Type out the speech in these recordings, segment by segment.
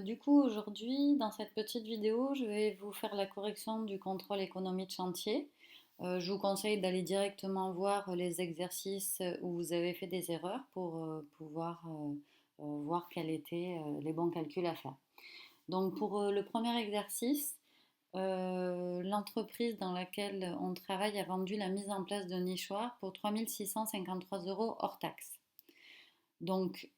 Du coup, aujourd'hui, dans cette petite vidéo, je vais vous faire la correction du contrôle économie de chantier. Je vous conseille d'aller directement voir les exercices où vous avez fait des erreurs pour pouvoir voir quels étaient les bons calculs à faire. Donc, pour le premier exercice, l'entreprise dans laquelle on travaille a vendu la mise en place de nichoirs pour 3 653 euros hors taxe. Donc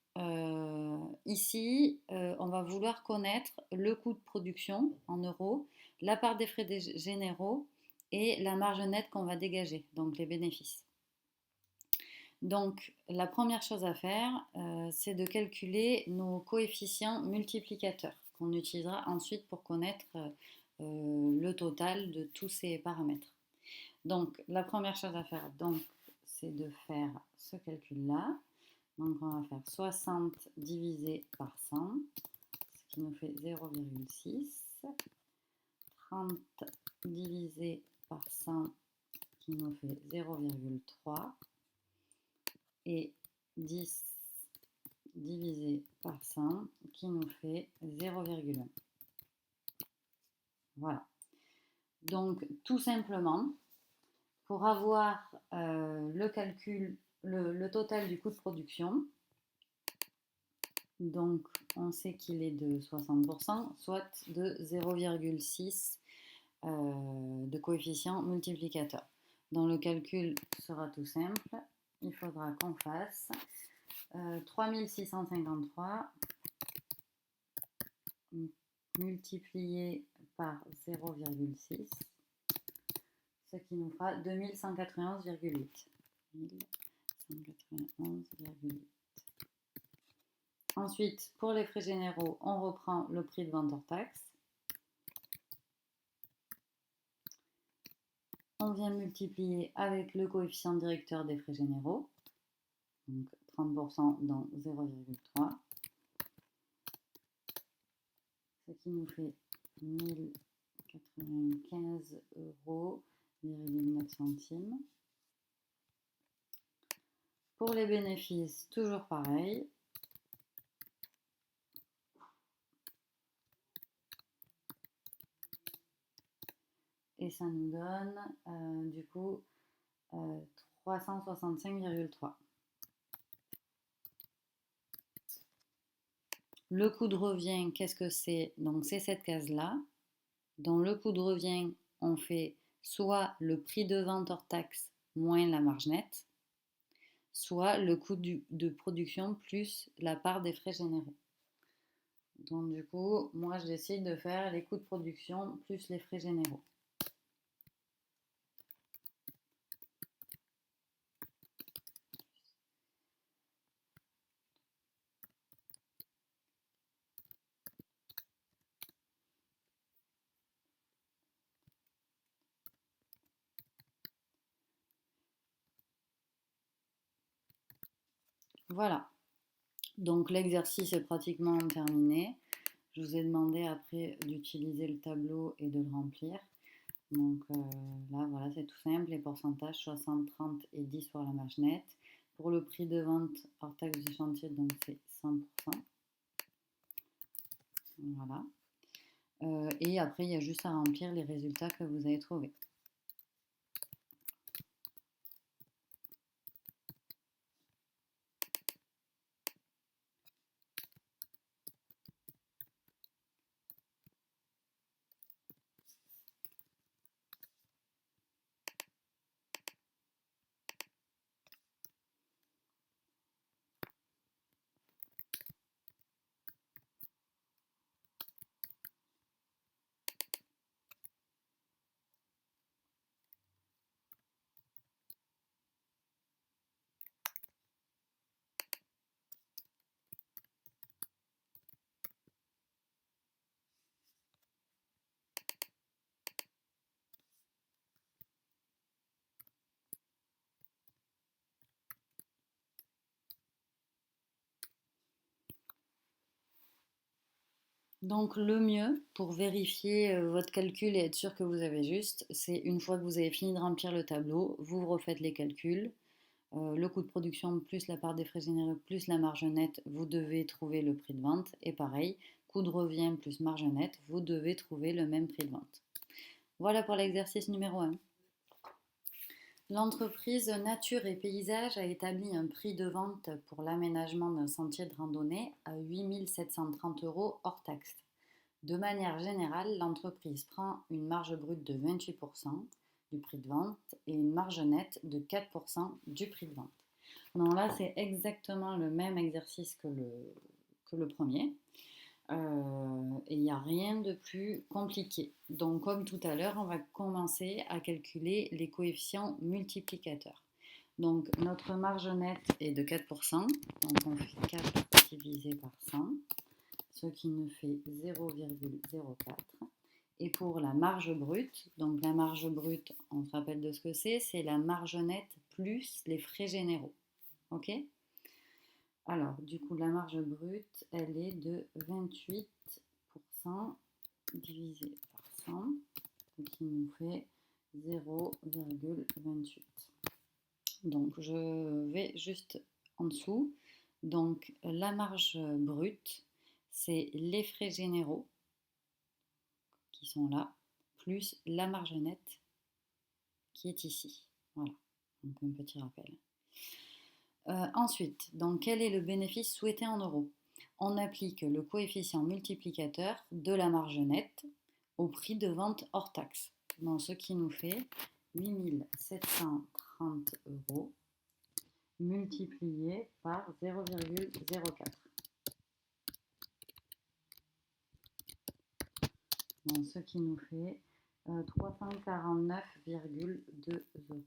ici, on va vouloir connaître le coût de production en euros, la part des frais généraux et la marge nette qu'on va dégager, donc les bénéfices. Donc la première chose à faire, c'est de calculer nos coefficients multiplicateurs qu'on utilisera ensuite pour connaître le total de tous ces paramètres. Donc la première chose à faire, donc, c'est de faire ce calcul-là. Donc on va faire 60 divisé par 100, ce qui nous fait 0,6. 30 divisé par 100, qui nous fait 0,3. Et 10 divisé par 100, qui nous fait 0,1. Voilà. Donc tout simplement, pour avoir le calcul, le total du coût de production, donc on sait qu'il est de 60%, soit de 0,6 de coefficient multiplicateur. Donc le calcul sera tout simple. Il faudra qu'on fasse 3653 multiplié par 0,6, ce qui nous fera 2191,8. 2191,8. Ensuite, pour les frais généraux, on reprend le prix de vente hors taxe. On vient multiplier avec le coefficient directeur des frais généraux, donc 30% dans 0,3, ce qui nous fait 1095 euros, 9 centimes. Pour les bénéfices, toujours pareil. Et ça nous donne du coup 365,3. Le coût de revient, qu'est-ce que c'est? Donc c'est cette case-là. Dans le coût de revient, on fait soit le prix de vente hors taxe moins la marge nette, soit le coût de production plus la part des frais généraux. Donc du coup, moi je décide de faire les coûts de production plus les frais généraux. Voilà. Donc l'exercice est pratiquement terminé. Je vous ai demandé après d'utiliser le tableau et de le remplir. Donc là, voilà, c'est tout simple. Les pourcentages 60, 30 et 10 pour la marge nette. Pour le prix de vente hors taxe du chantier, donc c'est 100%. Voilà. Et après, il y a juste à remplir les résultats que vous avez trouvés. Donc le mieux pour vérifier votre calcul et être sûr que vous avez juste, c'est une fois que vous avez fini de remplir le tableau, vous refaites les calculs. Le coût de production plus la part des frais généraux plus la marge nette, vous devez trouver le prix de vente. Et pareil, coût de revient plus marge nette, vous devez trouver le même prix de vente. Voilà pour l'exercice numéro 1. L'entreprise Nature et Paysage a établi un prix de vente pour l'aménagement d'un sentier de randonnée à 8 730 € hors taxe. De manière générale, l'entreprise prend une marge brute de 28% du prix de vente et une marge nette de 4% du prix de vente. Donc là, c'est exactement le même exercice que le premier. Et il n'y a rien de plus compliqué. Donc comme tout à l'heure, on va commencer à calculer les coefficients multiplicateurs. Donc notre marge nette est de 4%, donc on fait 4 divisé par 100, ce qui nous fait 0,04. Et pour la marge brute, donc la marge brute, on se rappelle de ce que c'est la marge nette plus les frais généraux. Ok ? Alors, du coup, la marge brute, elle est de 28% divisé par 100, ce qui nous fait 0,28. Donc, je vais juste en dessous. Donc, la marge brute, c'est les frais généraux qui sont là, plus la marge nette qui est ici. Voilà, donc un petit rappel. Ensuite, donc, quel est le bénéfice souhaité en euros? On applique le coefficient multiplicateur de la marge nette au prix de vente hors taxe. Donc, ce qui nous fait 8 730 € multiplié par 0,04. Donc, ce qui nous fait 349,2 €.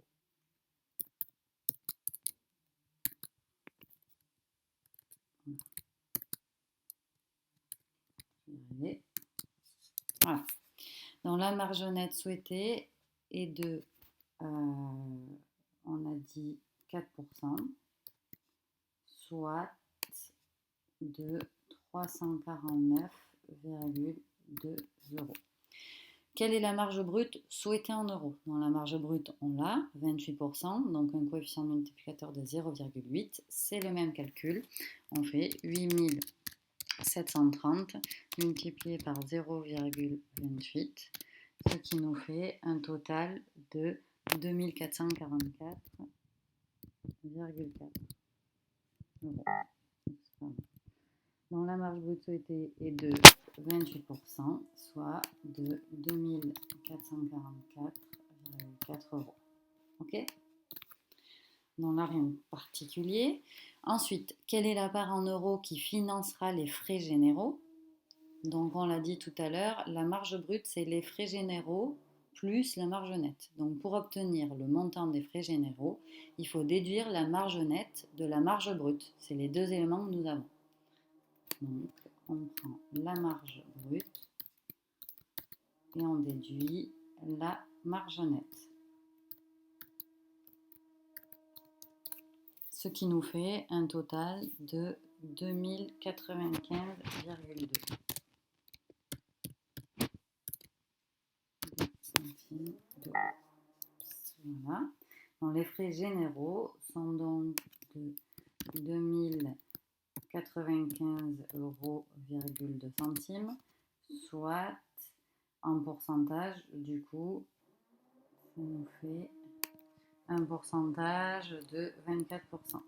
Voilà. Donc la marge nette souhaitée est de, on a dit 4%, soit de 349,2 €. Quelle est la marge brute souhaitée en euros? Dans la marge brute, on l'a, 28%, donc un coefficient multiplicateur de 0,8. C'est le même calcul. On fait 8730 multiplié par 0,28, ce qui nous fait un total de 2444,4 €. Donc la marge brute souhaitée est de 28%, soit de 2444,4 €. Ok? Donc là, rien de particulier. Ensuite, quelle est la part en euros qui financera les frais généraux? Donc on l'a dit tout à l'heure, la marge brute, c'est les frais généraux plus la marge nette. Donc pour obtenir le montant des frais généraux, il faut déduire la marge nette de la marge brute. C'est les deux éléments que nous avons. Donc on prend la marge brute et on déduit la marge nette. Ce qui nous fait un total de 2095,2 centimes d'euros. Voilà. Donc, les frais généraux sont donc de 2095,2 €, soit en pourcentage, du coup, ça nous fait un pourcentage de 24%.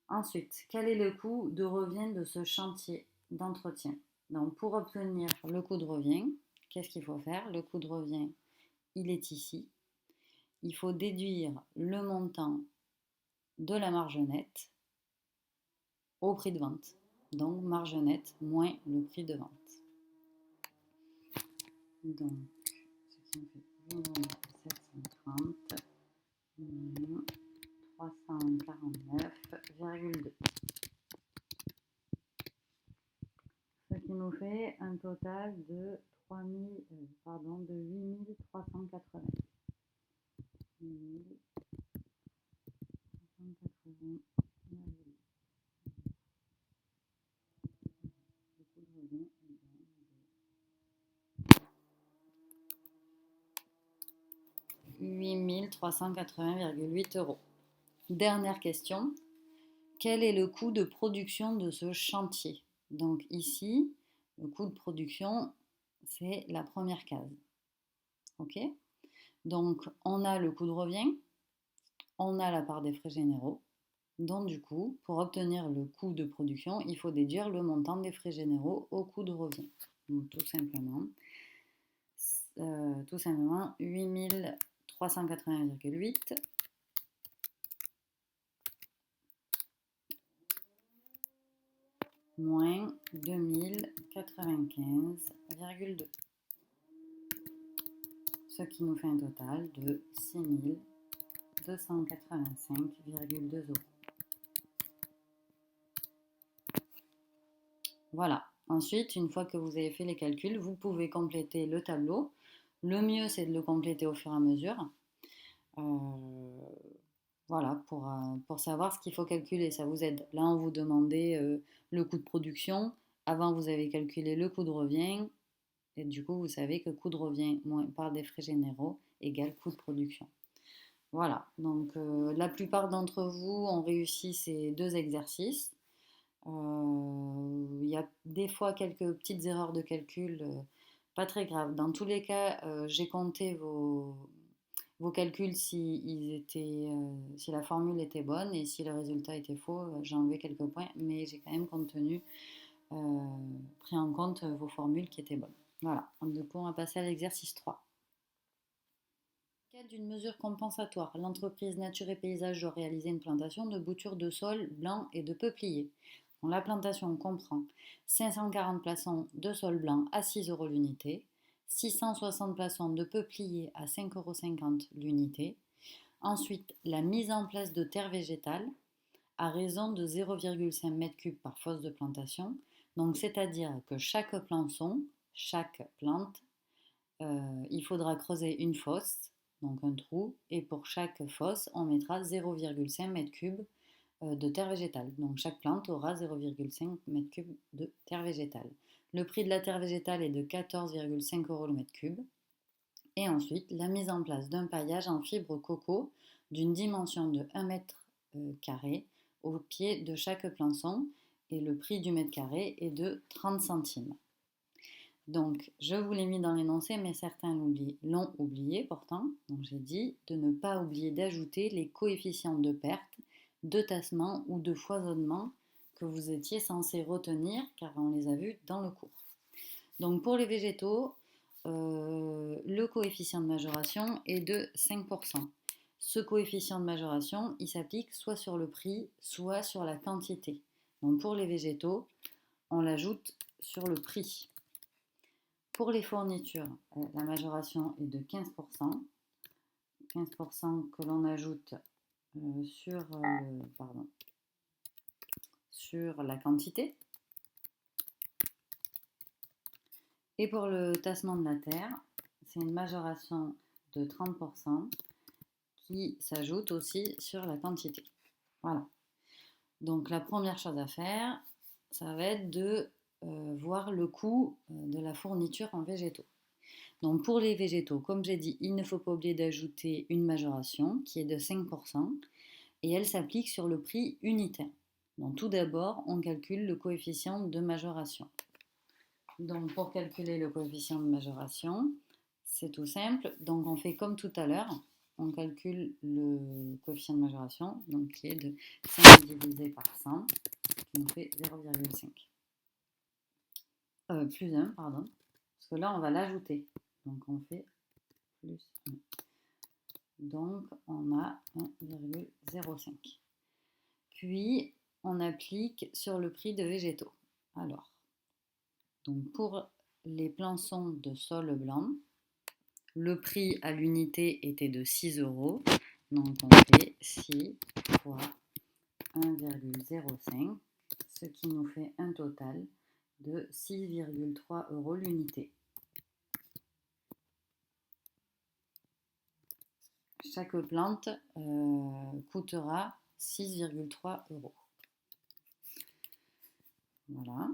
Ensuite, quel est le coût de revient de ce chantier d'entretien? Donc, pour obtenir le coût de revient, qu'est-ce qu'il faut faire? Le coût de revient, il est ici. Il faut déduire le montant de la marge nette au prix de vente. Donc, marge nette moins le prix de vente. Donc, ce qui me fait 8730 moins 349,2. Ce qui nous fait un total de 8380. 8380. 8380,8 €. Dernière question. quel est le coût de production de ce chantier? Donc ici, le coût de production, c'est la première case. Ok? Donc on a le coût de revient, on a la part des frais généraux. Donc du coup, pour obtenir le coût de production, il faut déduire le montant des frais généraux au coût de revient. Donc tout simplement 8380,8 moins 2095,2, ce qui nous fait un total de 6285,2 euros. Voilà. Ensuite, une fois que vous avez fait les calculs, vous pouvez compléter le tableau. Le mieux, c'est de le compléter au fur et à mesure. Voilà, pour savoir ce qu'il faut calculer, ça vous aide. Là, on vous demandait le coût de production. Avant, vous avez calculé le coût de revient. Et du coup, vous savez que coût de revient moins part des frais généraux égale coût de production. Voilà, donc la plupart d'entre vous ont réussi ces deux exercices. Il y a des fois quelques petites erreurs de calcul, pas très graves. Dans tous les cas, j'ai compté vos calculs si la formule était bonne et si le résultat était faux, j'ai enlevé quelques points, mais j'ai quand même pris en compte vos formules qui étaient bonnes. Voilà, du coup on va passer à l'exercice 3. Dans le cadre d'une mesure compensatoire, l'entreprise Nature et Paysage doit réaliser une plantation de boutures de sol blanc et de peupliers. La plantation comprend 540 plaçons de sol blanc à 6 euros l'unité, 660 plaçons de peupliers à 5,50 euros l'unité. Ensuite, la mise en place de terre végétale à raison de 0,5 m3 par fosse de plantation. Donc, c'est-à-dire que chaque plançon, chaque plante, il faudra creuser une fosse, donc un trou, et pour chaque fosse, on mettra 0,5 m3 de terre végétale. Donc chaque plante aura 0,5 m3 de terre végétale. Le prix de la terre végétale est de 14,5 euros le mètre cube. Et ensuite, la mise en place d'un paillage en fibre coco d'une dimension de 1 mètre carré au pied de chaque plançon. Et le prix du mètre carré est de 30 centimes. Donc, je vous l'ai mis dans l'énoncé, mais certains l'ont oublié pourtant. Donc, j'ai dit de ne pas oublier d'ajouter les coefficients de perte, de tassement ou de foisonnement que vous étiez censé retenir, car on les a vus dans le cours. Donc, pour les végétaux, le coefficient de majoration est de 5%. Ce coefficient de majoration, il s'applique soit sur le prix, soit sur la quantité. Donc, pour les végétaux, on l'ajoute sur le prix. Pour les fournitures, la majoration est de 15%. 15% que l'on ajoute sur la quantité. Et pour le tassement de la terre, c'est une majoration de 30% qui s'ajoute aussi sur la quantité. Voilà. Donc la première chose à faire, ça va être de voir le coût de la fourniture en végétaux. Donc pour les végétaux, comme j'ai dit, il ne faut pas oublier d'ajouter une majoration qui est de 5% et elle s'applique sur le prix unitaire. Donc tout d'abord, on calcule le coefficient de majoration. Donc pour calculer le coefficient de majoration, c'est tout simple. Donc on fait comme tout à l'heure, on calcule le coefficient de majoration, donc qui est de 5 divisé par 100, qui nous fait 0,5. Plus 1, pardon. Parce que là, on va l'ajouter. Donc on fait plus 1. Donc on a 1,05. Puis on applique sur le prix de végétaux. Alors, donc pour les plançons de sol blanc, le prix à l'unité était de 6 euros. Donc on fait 6 fois 1,05, ce qui nous fait un total de 6,3 euros l'unité. Chaque plante coûtera 6,3 euros. Voilà.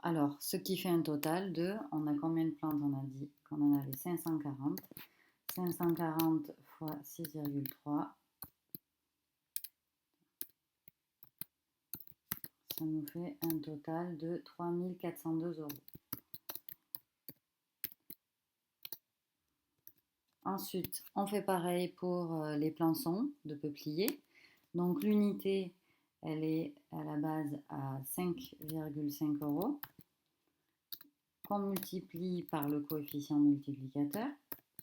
Alors, ce qui fait un total de, on a combien de plantes? On a dit qu'on en avait 540. 540 fois 6,3, ça nous fait un total de 3 402 €. Ensuite, on fait pareil pour les plançons de peuplier. Donc l'unité, elle est à la base à 5,5 €, qu'on multiplie par le coefficient multiplicateur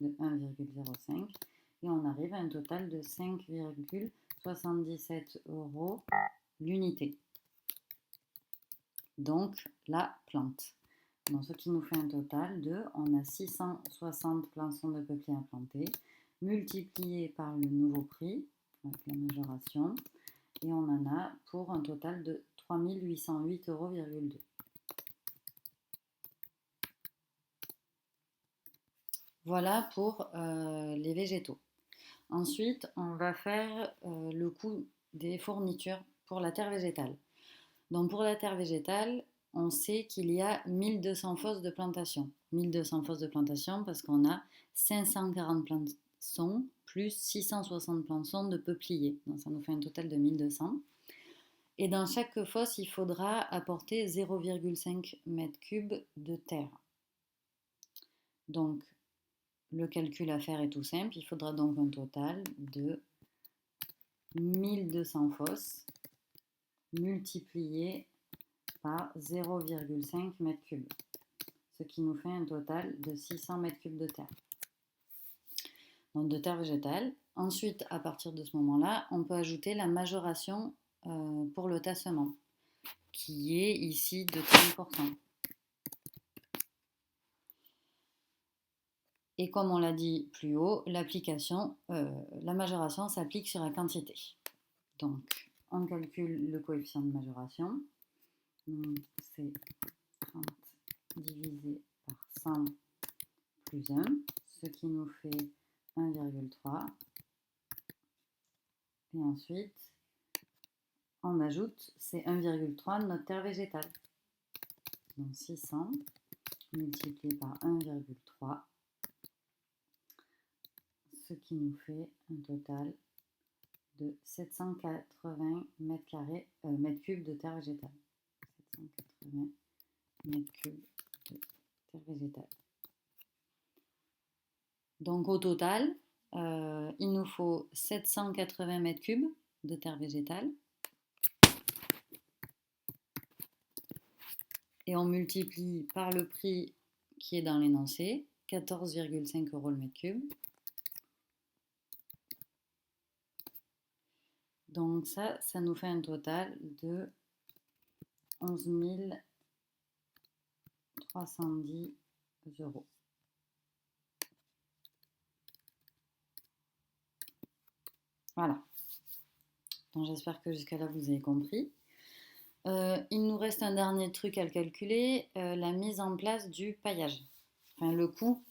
de 1,05 et on arrive à un total de 5,77 € l'unité. Donc la plante. Donc, ce qui nous fait un total de, on a 660 plançons de peuplier implantés, multiplié par le nouveau prix, avec la majoration, et on en a pour un total de 3 808,2 €. Voilà pour les végétaux. Ensuite, on va faire le coût des fournitures pour la terre végétale. Donc pour la terre végétale, on sait qu'il y a 1200 fosses de plantation. 1200 fosses de plantation parce qu'on a 540 plançons plus 660 plançons de peuplier. Donc ça nous fait un total de 1200. Et dans chaque fosse, il faudra apporter 0,5 m3 de terre. Donc le calcul à faire est tout simple. Il faudra donc un total de 1200 fosses multiplié par 0,5 m3, ce qui nous fait un total de 600 m3 de terre. Donc de terre végétale. Ensuite, à partir de ce moment-là, on peut ajouter la majoration pour le tassement, qui est ici de 30%. Et comme on l'a dit plus haut, la majoration s'applique sur la quantité. Donc, on calcule le coefficient de majoration. C'est 30 divisé par 100 plus 1, ce qui nous fait 1,3. Et ensuite, on ajoute ces 1,3 de notre terre végétale. Donc 600 multiplié par 1,3, ce qui nous fait un total de 780 m3 de terre végétale. 780 m3 de terre végétale. Donc au total, il nous faut 780 m3 de terre végétale. Et on multiplie par le prix qui est dans l'énoncé, 14,5 € le mètre cube. Donc ça nous fait un total de 11 310 €. Voilà. Donc j'espère que jusqu'à là vous avez compris. Il nous reste un dernier truc à calculer, la mise en place du paillage. Enfin le coût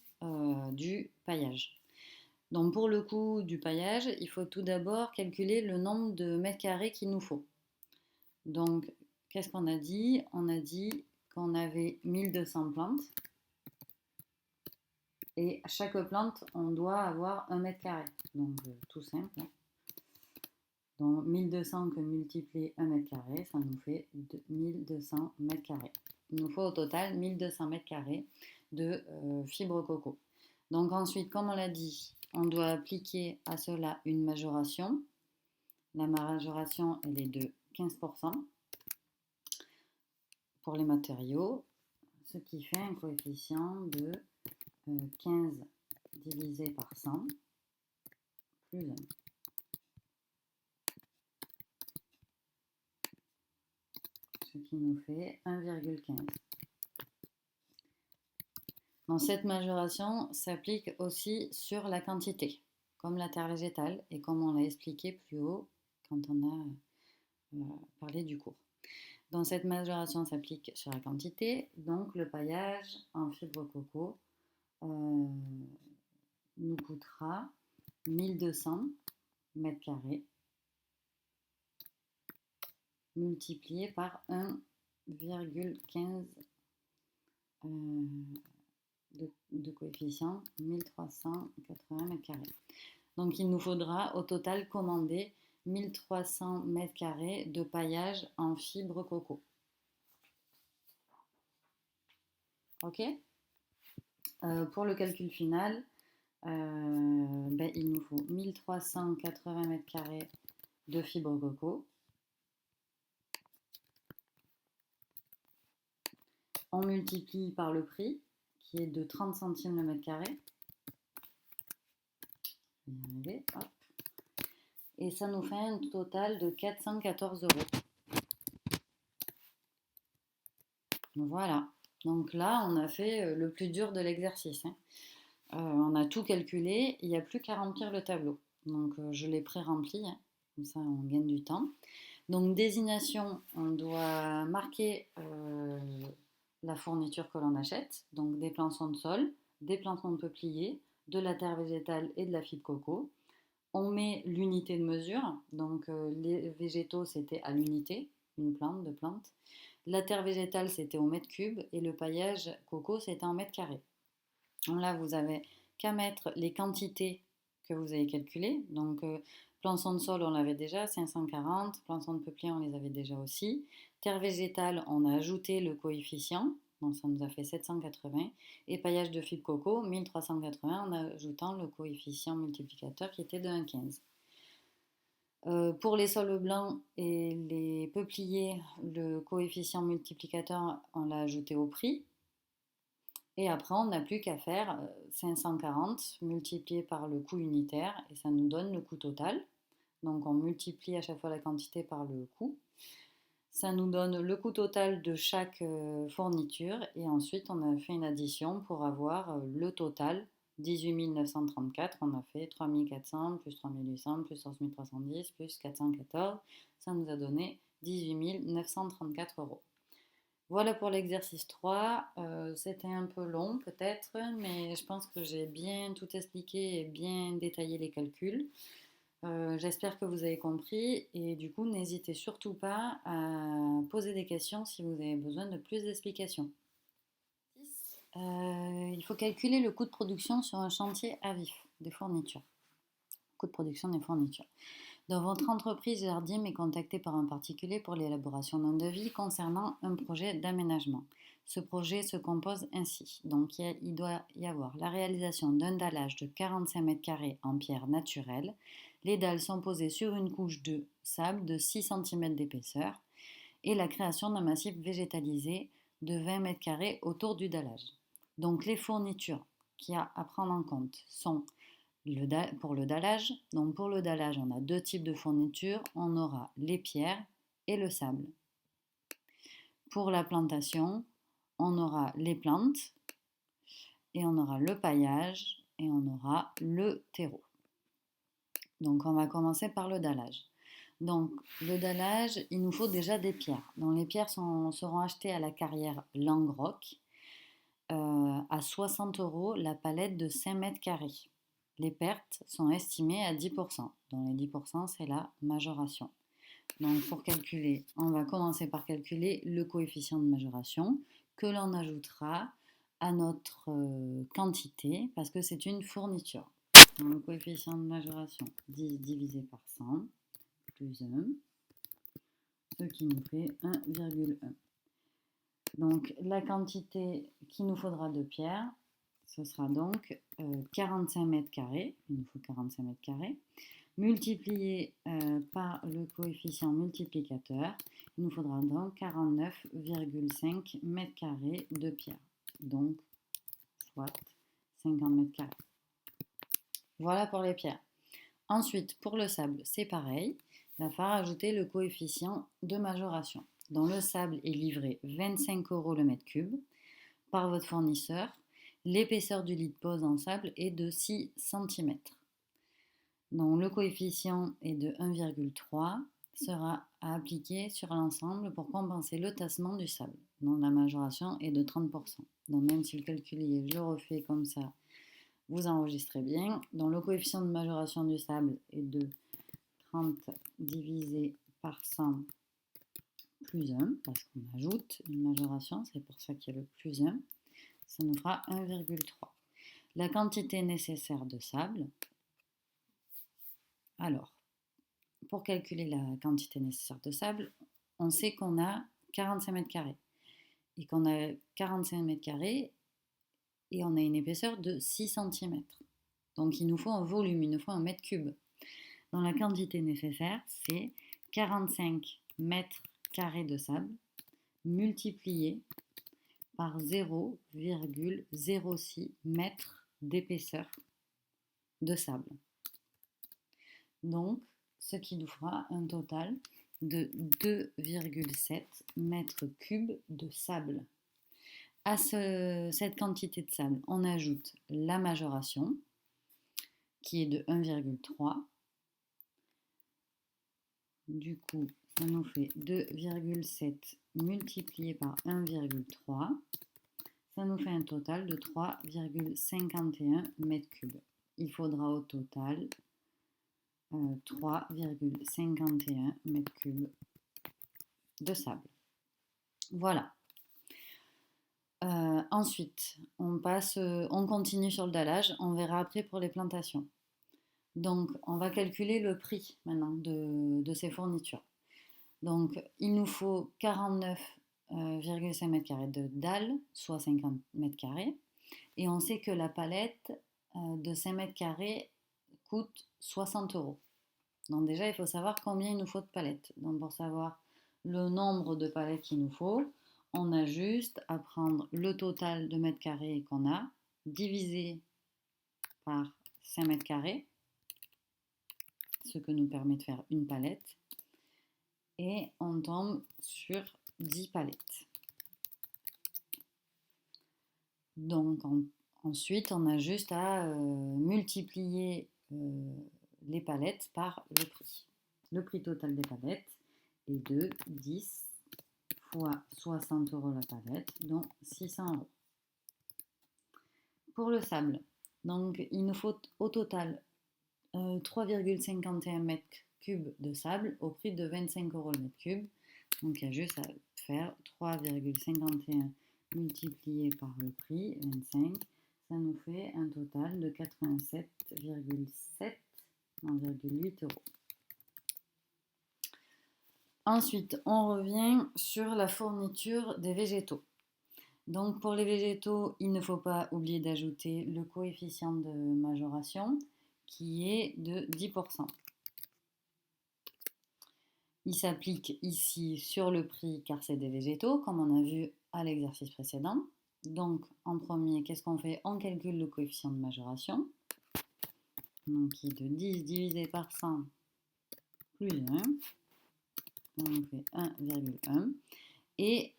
du paillage. Donc pour le coût du paillage, il faut tout d'abord calculer le nombre de mètres carrés qu'il nous faut. Donc qu'est-ce qu'on a dit? On a dit qu'on avait 1200 plantes. Et à chaque plante, on doit avoir 1 mètre carré. Donc tout simple. Donc 1200 que multiplier 1 mètre carré, ça nous fait 1200 mètres carrés. Il nous faut au total 1200 mètres carrés de fibres coco. Donc ensuite, comme on l'a dit, on doit appliquer à cela une majoration. La majoration, elle est de 15% pour les matériaux, ce qui fait un coefficient de 15 divisé par 100 plus 1. Ce qui nous fait 1,15. Donc cette majoration s'applique aussi sur la quantité, comme la terre végétale et comme on l'a expliqué plus haut quand on a parlé du cours. Donc cette majoration s'applique sur la quantité, donc le paillage en fibre coco nous coûtera 1200 mètres carrés multiplié par 1,15 de coefficient, 1380 mètres carrés. Donc il nous faudra au total commander 1300 m² de paillage en fibre coco. Ok. Pour le calcul final, il nous faut 1380 m² de fibre coco. On multiplie par le prix qui est de 30 centimes le mètre carré. Et ça nous fait un total de 414 €. Voilà. Donc là, on a fait le plus dur de l'exercice. On a tout calculé, il n'y a plus qu'à remplir le tableau. Donc je l'ai pré-rempli, comme ça on gagne du temps. Donc désignation, on doit marquer la fourniture que l'on achète, donc des plançons de sol, des plançons de peuplier, de la terre végétale et de la fibre coco. On met l'unité de mesure, donc les végétaux c'était à l'unité, une plante, deux plantes. La terre végétale c'était au mètre cube et le paillage coco c'était en mètre carré. Donc là vous avez qu'à mettre les quantités que vous avez calculées. Donc plançons de sol on l'avait déjà, 540, plançons de peuplier on les avait déjà aussi. Terre végétale on a ajouté le coefficient, donc ça nous a fait 780. Et paillage de fibre coco, 1380 en ajoutant le coefficient multiplicateur qui était de 1,15. Pour les sols blancs et les peupliers, le coefficient multiplicateur, on l'a ajouté au prix. Et après, on n'a plus qu'à faire 540 multiplié par le coût unitaire et ça nous donne le coût total. Donc on multiplie à chaque fois la quantité par le coût. Ça nous donne le coût total de chaque fourniture et ensuite on a fait une addition pour avoir le total. 18 934, on a fait 3400 plus 3800 plus 11 310 plus 414. Ça nous a donné 18 934 €. Voilà pour l'exercice 3. C'était un peu long peut-être, mais je pense que j'ai bien tout expliqué et bien détaillé les calculs. J'espère que vous avez compris et du coup n'hésitez surtout pas à poser des questions si vous avez besoin de plus d'explications. Il faut calculer le coût de production sur un chantier à vif des fournitures. Coût de production des fournitures. Donc votre entreprise Jardim est contactée par un particulier pour l'élaboration d'un devis concernant un projet d'aménagement. Ce projet se compose ainsi. Donc il doit y avoir la réalisation d'un dallage de 45 m² en pierre naturelle. Les dalles sont posées sur une couche de sable de 6 cm d'épaisseur et la création d'un massif végétalisé de 20 m² autour du dallage. Donc les fournitures qu'il y a à prendre en compte sont pour le dallage. Donc pour le dallage, on a deux types de fournitures. On aura les pierres et le sable. Pour la plantation, on aura les plantes et on aura le paillage et on aura le terreau. Donc on va commencer par le dallage. Donc le dallage, il nous faut déjà des pierres. Donc les pierres seront achetées à la carrière Langrock à 60 € la palette de 5 m². Les pertes sont estimées à 10%. Dans les 10%, c'est la majoration. Donc pour calculer, on va commencer par calculer le coefficient de majoration que l'on ajoutera à notre quantité parce que c'est une fourniture. Donc le coefficient de majoration 10 divisé par 100 plus 1, ce qui nous fait 1,1. Donc la quantité qu'il nous faudra de pierre, ce sera donc 45 m², il nous faut 45 m², multiplié par le coefficient multiplicateur, il nous faudra donc 49,5 m² de pierre, donc soit 50 m². Voilà pour les pierres. Ensuite, pour le sable, c'est pareil, il va falloir ajouter le coefficient de majoration. Donc le sable est livré 25 € le mètre cube par votre fournisseur. L'épaisseur du lit de pose en sable est de 6 cm. Donc le coefficient est de 1,3 sera à appliquer sur l'ensemble pour compenser le tassement du sable. Donc la majoration est de 30%. Donc même si le calculier, je le refais comme ça, vous enregistrez bien. Donc le coefficient de majoration du sable est de 30 divisé par 100 plus 1, parce qu'on ajoute une majoration, c'est pour ça qu'il y a le plus 1. Ça nous fera 1,3. La quantité nécessaire de sable, alors, pour calculer la quantité nécessaire de sable, on sait qu'on a 45 mètres carrés. Et qu'on a 45 mètres carrés et on a une épaisseur de 6 centimètres. Donc il nous faut un volume, il nous faut un mètre cube. Donc la quantité nécessaire, c'est 45 mètres carrés de sable multiplié par 0,06 mètres d'épaisseur de sable. Donc, ce qui nous fera un total de 2,7 mètres cubes de sable. À cette quantité de sable, on ajoute la majoration, qui est de 1,3. Du coup, ça nous fait 2,7 multiplié par 1,3. Ça nous fait un total de 3,51 mètres cubes. Il faudra au total 3,51 mètres cubes de sable. Voilà. Ensuite, on continue sur le dallage. On verra après pour les plantations. Donc, on va calculer le prix maintenant de ces fournitures. Donc, il nous faut 49,5 mètres carrés de dalles, soit 50 mètres carrés. Et on sait que la palette de 5 mètres carrés coûte 60 euros. Donc déjà, il faut savoir combien il nous faut de palettes. Donc pour savoir le nombre de palettes qu'il nous faut, on a juste à prendre le total de mètres carrés qu'on a, divisé par 5 mètres carrés, ce que nous permet de faire une palette, et on tombe sur 10 palettes. Donc ensuite, on a juste à multiplier les palettes par le prix. Le prix total des palettes est de 10 fois 60 euros la palette, donc 600 euros. Pour le sable, donc il nous faut au total 3,51 mètres cubes de sable au prix de 25 euros le mètre cube. Donc il y a juste à faire 3,51 multiplié par le prix, 25. Ça nous fait un total de 87,8 euros. Ensuite, on revient sur la fourniture des végétaux. Donc pour les végétaux, il ne faut pas oublier d'ajouter le coefficient de majoration qui est de 10%. Il s'applique ici sur le prix car c'est des végétaux, comme on a vu à l'exercice précédent. Donc en premier, qu'est-ce qu'on fait? On calcule le coefficient de majoration, donc qui est de 10 divisé par 100 plus 1. On fait 1,1. Et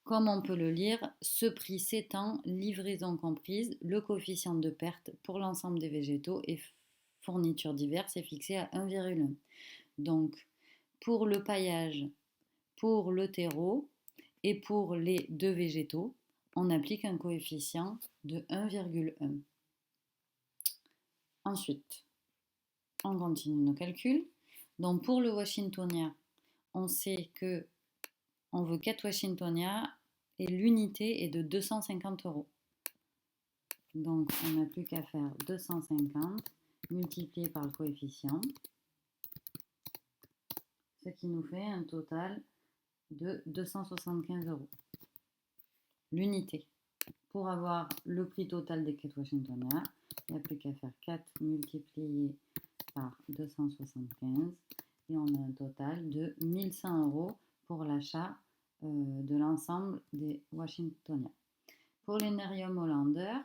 comme on peut le lire, ce prix s'étend, livraison comprise, le coefficient de perte pour l'ensemble des végétaux et fournitures diverses est fixé à 1,1. Donc, pour le paillage, pour le terreau et pour les deux végétaux, on applique un coefficient de 1,1. Ensuite, on continue nos calculs. Donc, pour le Washingtonia, on sait que on veut 4 Washingtonia et l'unité est de 250 euros. Donc, on n'a plus qu'à faire 250 multiplié par le coefficient, ce qui nous fait un total de 275 euros. L'unité. Pour avoir le prix total des 4 Washingtonia, il n'y a plus qu'à faire 4 multiplié par 275 et on a un total de 1100 euros pour l'achat de l'ensemble des Washingtonia. Pour les Nerium Hollander,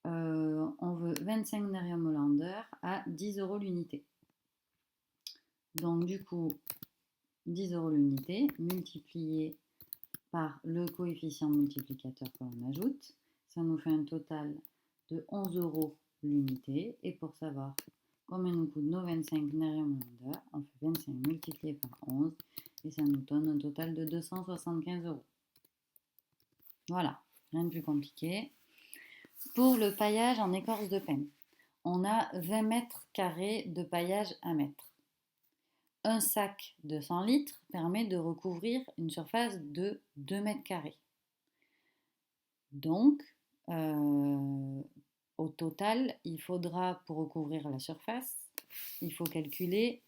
on veut 25 Nerium Hollander à 10 euros l'unité. Donc du coup, 10 euros l'unité multiplié par le coefficient multiplicateur que l'on ajoute, ça nous fait un total de 11 euros l'unité. Et pour savoir combien nous coûtent nos 25 Nerium Hollander, on fait 25 multiplié par 11 et ça nous donne un total de 275 euros. Voilà, rien de plus compliqué. Pour le paillage en écorce de pin, on a 20 mètres carrés de paillage à mettre. Un sac de 100 litres permet de recouvrir une surface de 2 mètres carrés. Donc, au total, il faudra, pour recouvrir la surface, il faut calculer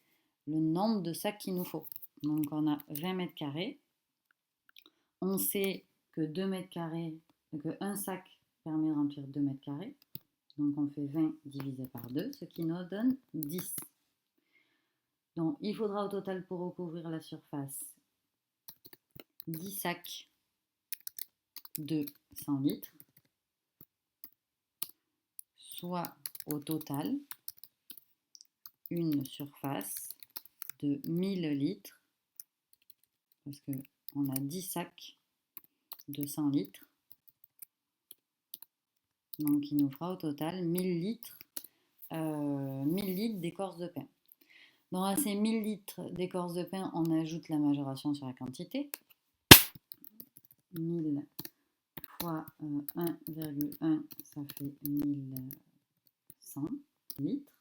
le nombre de sacs qu'il nous faut. Donc on a 20 mètres carrés. On sait que 2 mètres carrés, que un sac permet de remplir 2 mètres carrés. Donc on fait 20 divisé par 2, ce qui nous donne 10. Donc il faudra au total pour recouvrir la surface 10 sacs de 100 litres, soit au total une surface de 1000 litres, parce qu'on a 10 sacs de 100 litres. Donc il nous fera au total 1000 litres, 1000 litres d'écorce de pin. Dans ces 1000 litres d'écorce de pin, on ajoute la majoration sur la quantité. 1000 fois 1,1, ça fait 1100 litres.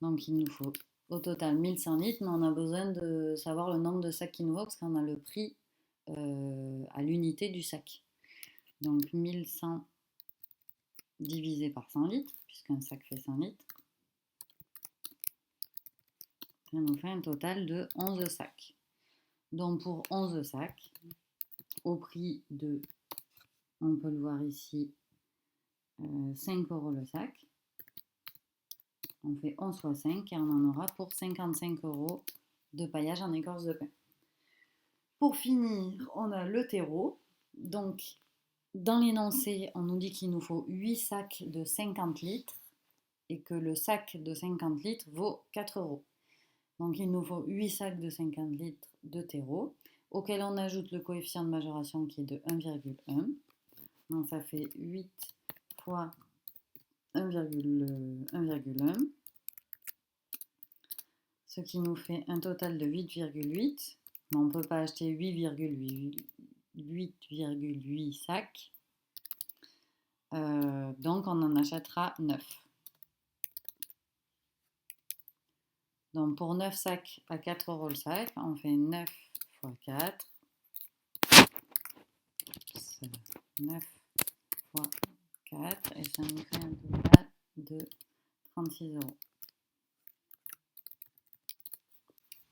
Donc il nous faut au total 1100 litres, mais on a besoin de savoir le nombre de sacs qu'il nous faut parce qu'on a le prix à l'unité du sac. Donc 1100 divisé par 100 litres, puisqu'un sac fait 100 litres, ça nous fait un total de 11 sacs. Donc pour 11 sacs, au prix de, on peut le voir ici, 5 € le sac, on fait 11 fois 5 et on en aura pour 55 € de paillage en écorce de pin. Pour finir, on a le terreau. Donc dans l'énoncé, on nous dit qu'il nous faut 8 sacs de 50 litres et que le sac de 50 litres vaut 4 €. Donc il nous faut 8 sacs de 50 litres de terreau, auquel on ajoute le coefficient de majoration qui est de 1,1. Donc ça fait 8 fois 1,1, ce qui nous fait un total de 8,8. Mais on ne peut pas acheter 8,8 sacs. Donc on en achètera 9. Donc pour 9 sacs à 4 € le sac, on fait 9 fois 4. 9 fois 4 et ça nous fait un total de 36 €.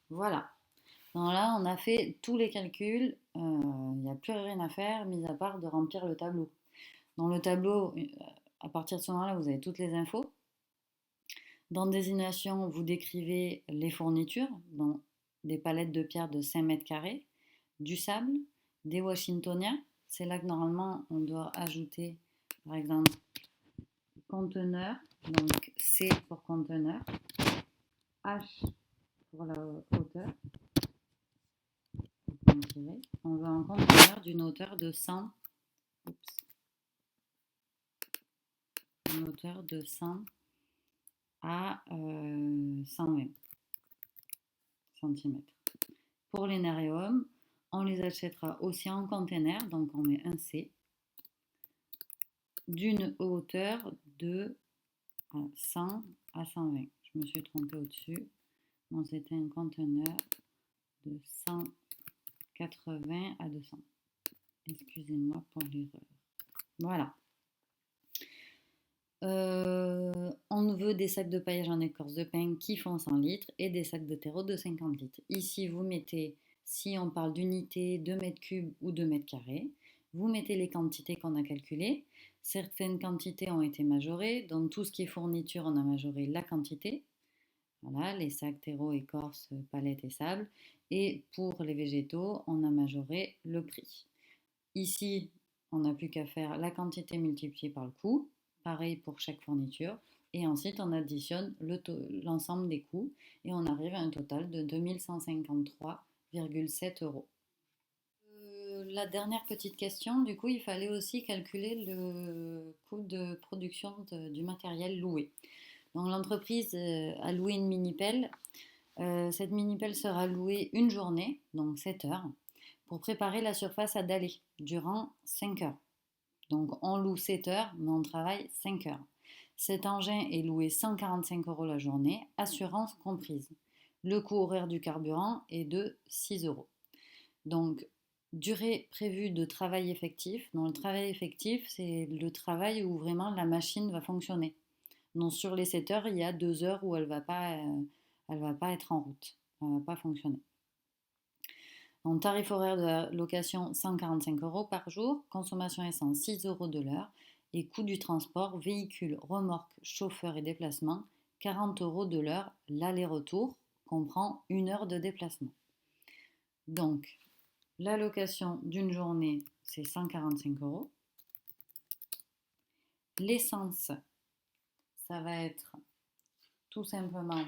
Voilà. Donc là, on a fait tous les calculs. Il n'y a plus rien à faire, mis à part de remplir le tableau. Dans le tableau, à partir de ce moment-là, vous avez toutes les infos. Dans désignation, vous décrivez les fournitures, donc des palettes de pierre de 5 mètres carrés, du sable, des Washingtoniens. C'est là que normalement on doit ajouter, par exemple, conteneur, donc C pour conteneur, H pour la hauteur. On veut un conteneur d'une hauteur de 100, une hauteur de 100 à 120 cm. Pour les néréums, on les achètera aussi en conteneur, donc on met un C, d'une hauteur de 100 à 120. Je me suis trompée au-dessus. Bon, c'était un conteneur de 180 à 200. Excusez-moi pour l'erreur. Voilà. On veut des sacs de paillage en écorce de pin qui font 100 litres et des sacs de terreau de 50 litres. Ici, vous mettez, si on parle d'unités, de mètres cubes ou de mètres carrés, vous mettez les quantités qu'on a calculées. Certaines quantités ont été majorées. Dans tout ce qui est fourniture, on a majoré la quantité. Voilà, les sacs, terreau, écorce, palettes et sable. Et pour les végétaux, on a majoré le prix. Ici, on n'a plus qu'à faire la quantité multipliée par le coût. Pareil pour chaque fourniture. Et ensuite, on additionne l'ensemble des coûts et on arrive à un total de 2153,7 €. La dernière petite question, du coup, il fallait aussi calculer le coût de production du matériel loué. Donc l'entreprise a loué une mini-pelle. Cette mini-pelle sera louée une journée, donc 7 heures, pour préparer la surface à daller durant 5 heures. Donc on loue 7 heures, mais on travaille 5 heures. Cet engin est loué 145 € la journée, assurance comprise. Le coût horaire du carburant est de 6 €. Donc, durée prévue de travail effectif. Donc, le travail effectif, c'est le travail où vraiment la machine va fonctionner. Donc, sur les 7 heures, il y a 2 heures où elle ne va pas elle ne va pas être en route, elle ne va pas fonctionner. Donc, tarif horaire de la location 145 € par jour, consommation essence 6 € de l'heure et coût du transport, véhicule, remorque, chauffeur et déplacement 40 € de l'heure, l'aller-retour comprend 1 heure de déplacement. Donc, la location d'une journée, c'est 145 €. L'essence, ça va être tout simplement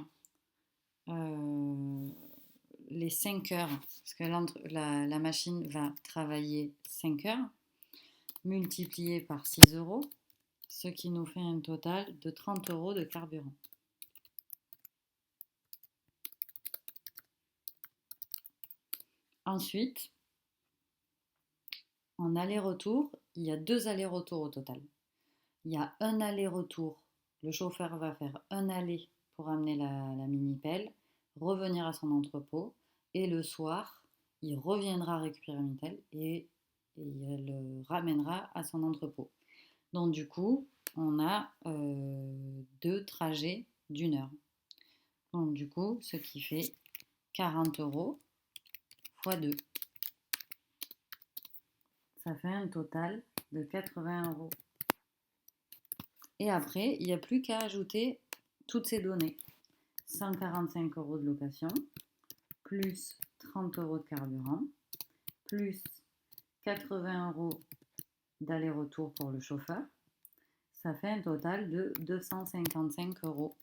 les 5 heures, parce que la machine va travailler 5 heures, multiplié par 6 €, ce qui nous fait un total de 30 € de carburant. Ensuite, en aller-retour, il y a 2 allers-retours au total. Il y a un aller-retour, le chauffeur va faire un aller pour amener la mini-pelle, revenir à son entrepôt, et le soir, il reviendra récupérer la mini-pelle et il le ramènera à son entrepôt. Donc du coup, on a 2 trajets d'1 heure. Donc du coup, ce qui fait 40 € x 2. Ça fait un total de 80 €. Et après, il n'y a plus qu'à ajouter toutes ces données. 145 € de location, plus 30 € de carburant, plus 80 € d'aller-retour pour le chauffeur. Ça fait un total de 255 €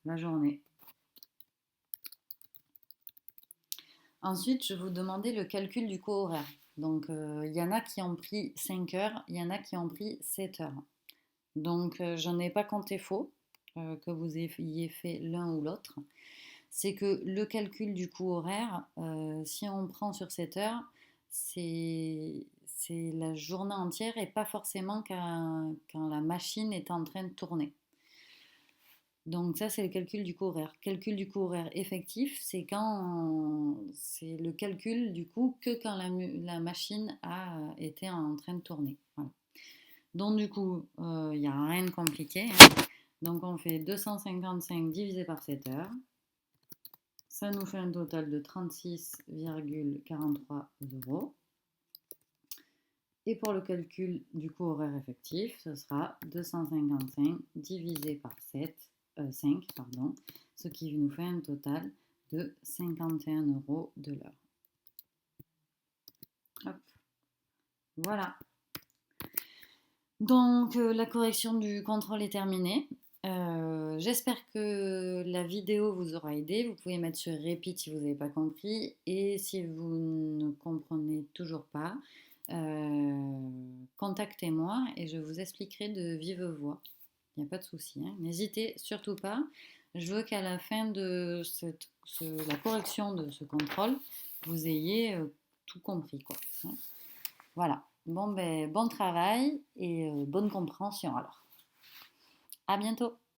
la journée. Ensuite, je vais vous demander le calcul du coût horaire. Donc, il y en a qui ont pris 5 heures, il y en a qui ont pris 7 heures. Donc, je n'en ai pas compté faux, que vous ayez fait l'un ou l'autre. C'est que le calcul du coût horaire, si on prend sur 7 heures, c'est la journée entière et pas forcément quand la machine est en train de tourner. Donc ça, c'est le calcul du coût horaire. Calcul du coût horaire effectif, c'est le calcul du coût que quand la machine a été en train de tourner. Voilà. Donc du coup, il n'y a rien de compliqué, hein. Donc on fait 255 divisé par 7 heures. Ça nous fait un total de 36,43 €. Et pour le calcul du coût horaire effectif, ce sera 255 divisé par 5, ce qui nous fait un total de 51 € de l'heure. Hop. Voilà. Donc la correction du contrôle est terminée. J'espère que la vidéo vous aura aidé. Vous pouvez mettre sur repeat si vous n'avez pas compris. Et si vous ne comprenez toujours pas, contactez-moi et je vous expliquerai de vive voix. Il n'y a pas de souci, hein. N'hésitez surtout pas. Je veux qu'à la fin de la correction de ce contrôle, vous ayez tout compris, quoi, hein. Voilà. Bon, ben, bon travail et bonne compréhension alors. À bientôt.